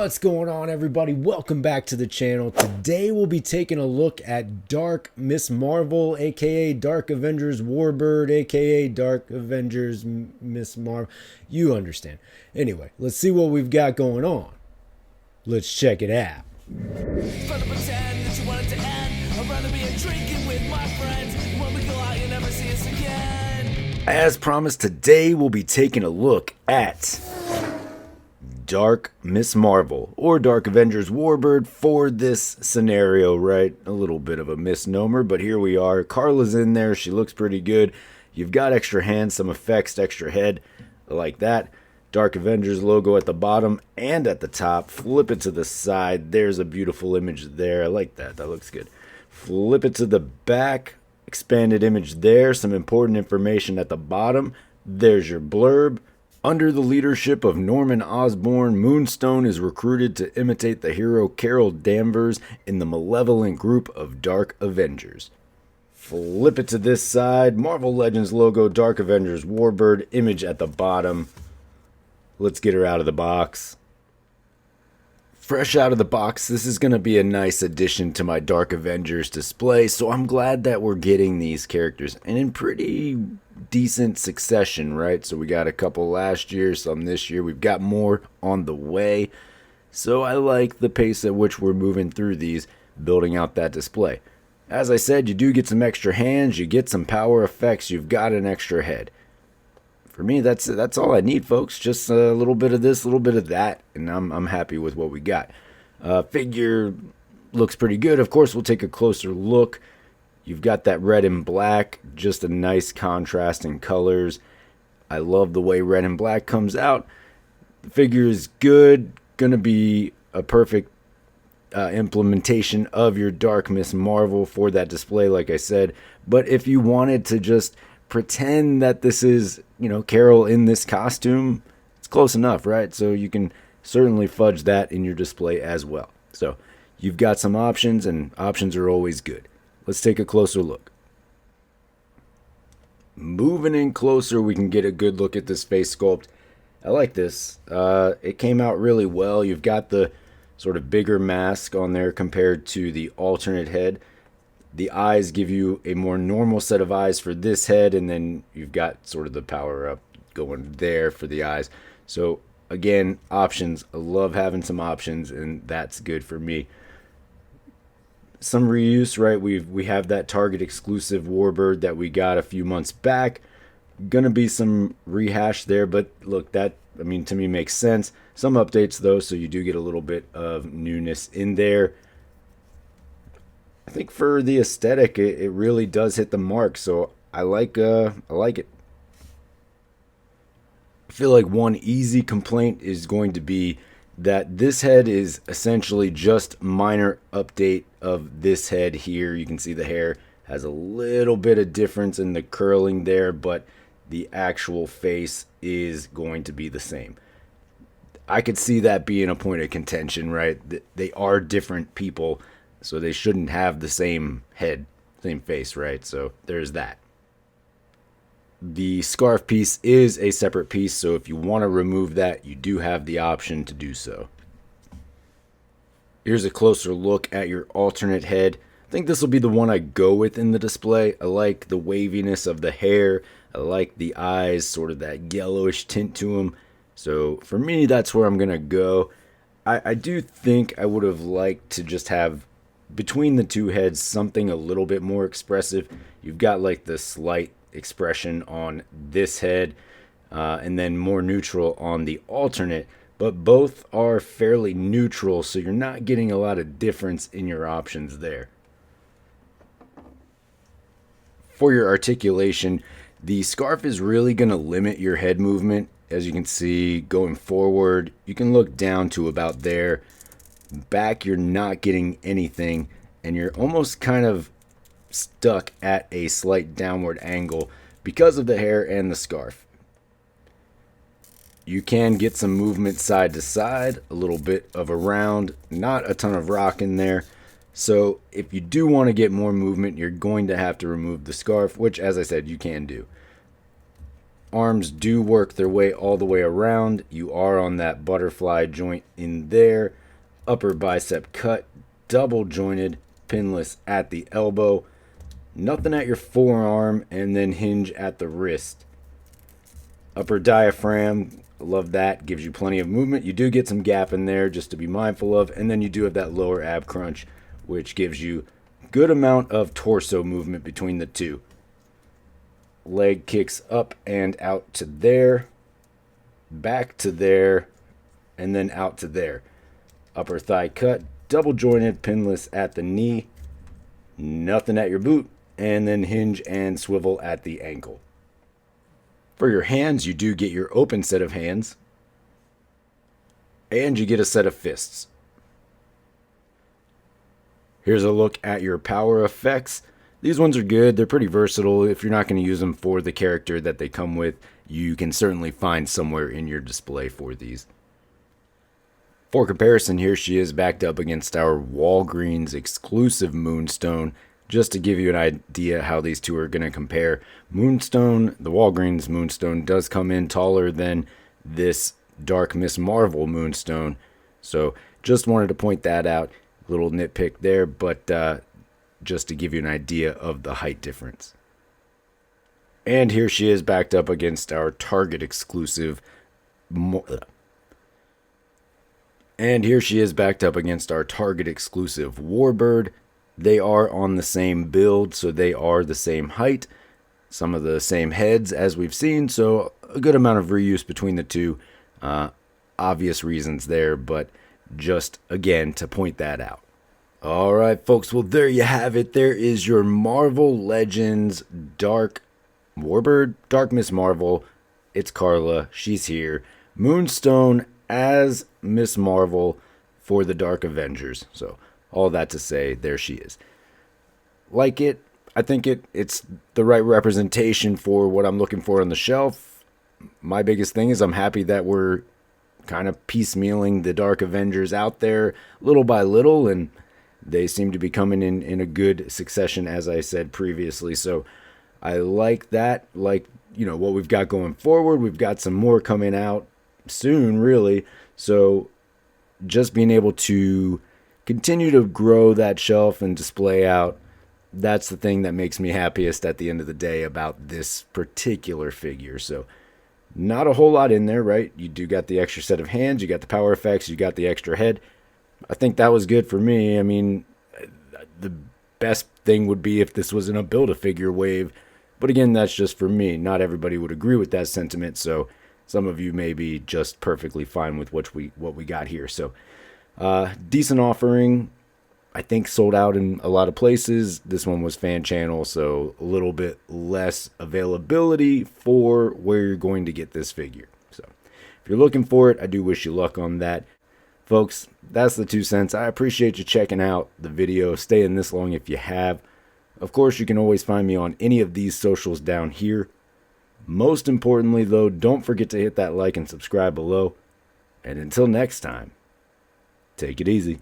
What's going on, everybody? Welcome back to the channel. Today we'll be taking a look at Dark Miss Marvel, aka Dark Avengers Warbird, aka Dark Avengers Miss Marvel. You understand. Anyway, let's see what we've got going on. Let's check it out. As promised, today we'll be taking a look at Dark Miss Marvel, or Dark Avengers Warbird for this scenario, right? A little bit of a misnomer, but here we are. Carla's in there. She looks pretty good. You've got extra hands, some effects, extra head. I like that. Dark Avengers logo at the bottom and at the top. Flip it to the side. There's a beautiful image there. I like that. That looks good. Flip it to the back. Expanded image there. Some important information at the bottom. There's your blurb. Under the leadership of Norman Osborn, Moonstone is recruited to imitate the hero Carol Danvers in the malevolent group of Dark Avengers. Flip it to this side. Marvel Legends logo, Dark Avengers Warbird, image at the bottom. Let's get her out of the box. Fresh out of the box, this is going to be a nice addition to my Dark Avengers display, so I'm glad that we're getting these characters, and in pretty decent succession, right? So we got a couple last year, some this year. We've got more on the way, so I like the pace at which we're moving through these, building out that display. As I said, you do get some extra hands, you get some power effects, you've got an extra head. For me, that's all I need, folks. Just a little bit of this, a little bit of that, and I'm happy with what we got. Figure looks pretty good. Of course, we'll take a closer look. You've got that red and black, just a nice contrast in colors. I love the way red and black comes out. The figure is good. Gonna be a perfect implementation of your Dark Miss Marvel for that display, like I said. But if you wanted to just pretend that this is, Carol in this costume, it's close enough, right? So you can certainly fudge that in your display as well. So you've got some options, and options are always good. Let's take a closer look. Moving in closer, we can get a good look at this face sculpt. I like this. It came out really well. You've got the sort of bigger mask on there compared to the alternate head. The eyes give you a more normal set of eyes for this head, and then you've got sort of the power up going there for the eyes. So again, options. I love having some options, and that's good for me. Some reuse, right? We have that Target exclusive Warbird that we got a few months back. Gonna be some rehash there, but look, that, to me makes sense. Some updates though, so you do get a little bit of newness in there. I think for the aesthetic, it really does hit the mark, so I like it. I feel like one easy complaint is going to be that this head is essentially just minor update of this head here. You can see the hair has a little bit of difference in the curling there, but the actual face is going to be the same. I could see that being a point of contention, right? They are different people, so they shouldn't have the same head, same face, right? So there's that. The scarf piece is a separate piece, so if you want to remove that, you do have the option to do so. Here's a closer look at your alternate head. I think this will be the one I go with in the display. I like the waviness of the hair. I like the eyes, sort of that yellowish tint to them. So for me, that's where I'm going to go. I do think I would have liked to just have, between the two heads, something a little bit more expressive. You've got like the slight expression on this head, and then more neutral on the alternate, but both are fairly neutral, so you're not getting a lot of difference in your options there. For your articulation, the scarf is really going to limit your head movement. As you can see, going forward, you can look down to about there. Back, you're not getting anything, and you're almost kind of stuck at a slight downward angle because of the hair and the scarf. You can get some movement side to side, a little bit of a round, not a ton of rock in there. So if you do want to get more movement, you're going to have to remove the scarf, which, as I said, you can do. Arms do work their way all the way around. You are on that butterfly joint in there. Upper bicep cut, double jointed, pinless at the elbow. Nothing at your forearm, and then hinge at the wrist. Upper diaphragm, love that. Gives you plenty of movement. You do get some gap in there just to be mindful of. And then you do have that lower ab crunch, which gives you good amount of torso movement between the two. Leg kicks up and out to there, back to there, and then out to there. Upper thigh cut, double jointed, pinless at the knee, nothing at your boot, and then hinge and swivel at the ankle. For your hands, you do get your open set of hands, and you get a set of fists. Here's a look at your power effects. These ones are good. They're pretty versatile. If you're not going to use them for the character that they come with, you can certainly find somewhere in your display for these. For comparison, here she is backed up against our Walgreens exclusive Moonstone. Just to give you an idea how these two are going to compare, Moonstone, the Walgreens Moonstone, does come in taller than this Dark Miss Marvel Moonstone. So just wanted to point that out. Little nitpick there, but just to give you an idea of the height difference. And here she is backed up against our Target exclusive Warbird. They are on the same build, so they are the same height. Some of the same heads as we've seen, so a good amount of reuse between the two. Obvious reasons there, but just again to point that out. All right, folks. Well, there you have it. There is your Marvel Legends Dark Warbird, Dark Miss Marvel. It's Carla. She's here. Moonstone as Miss Marvel for the Dark Avengers. So all that to say, there she is. Like it. I think it's the right representation for what I'm looking for on the shelf. My biggest thing is I'm happy that we're kind of piecemealing the Dark Avengers out there little by little, and they seem to be coming in a good succession, as I said previously. So I like that. Like, you know, what we've got going forward. We've got some more coming out soon, really. So just being able to continue to grow that shelf and display out, that's the thing that makes me happiest at the end of the day about this particular figure. So not a whole lot in there, right? You do got the extra set of hands, you got the power effects, you got the extra head. I think that was good for me. I mean, the best thing would be if this was in a Build-A-Figure wave. But again, that's just for me. Not everybody would agree with that sentiment, so some of you may be just perfectly fine with what we got here. So, decent offering. I think sold out in a lot of places. This one was fan channel, so a little bit less availability for where you're going to get this figure. So, if you're looking for it, I do wish you luck on that. Folks, that's the 2 cents. I appreciate you checking out the video, staying this long if you have. Of course, you can always find me on any of these socials down here. Most importantly, though, don't forget to hit that like and subscribe below. And until next time, take it easy.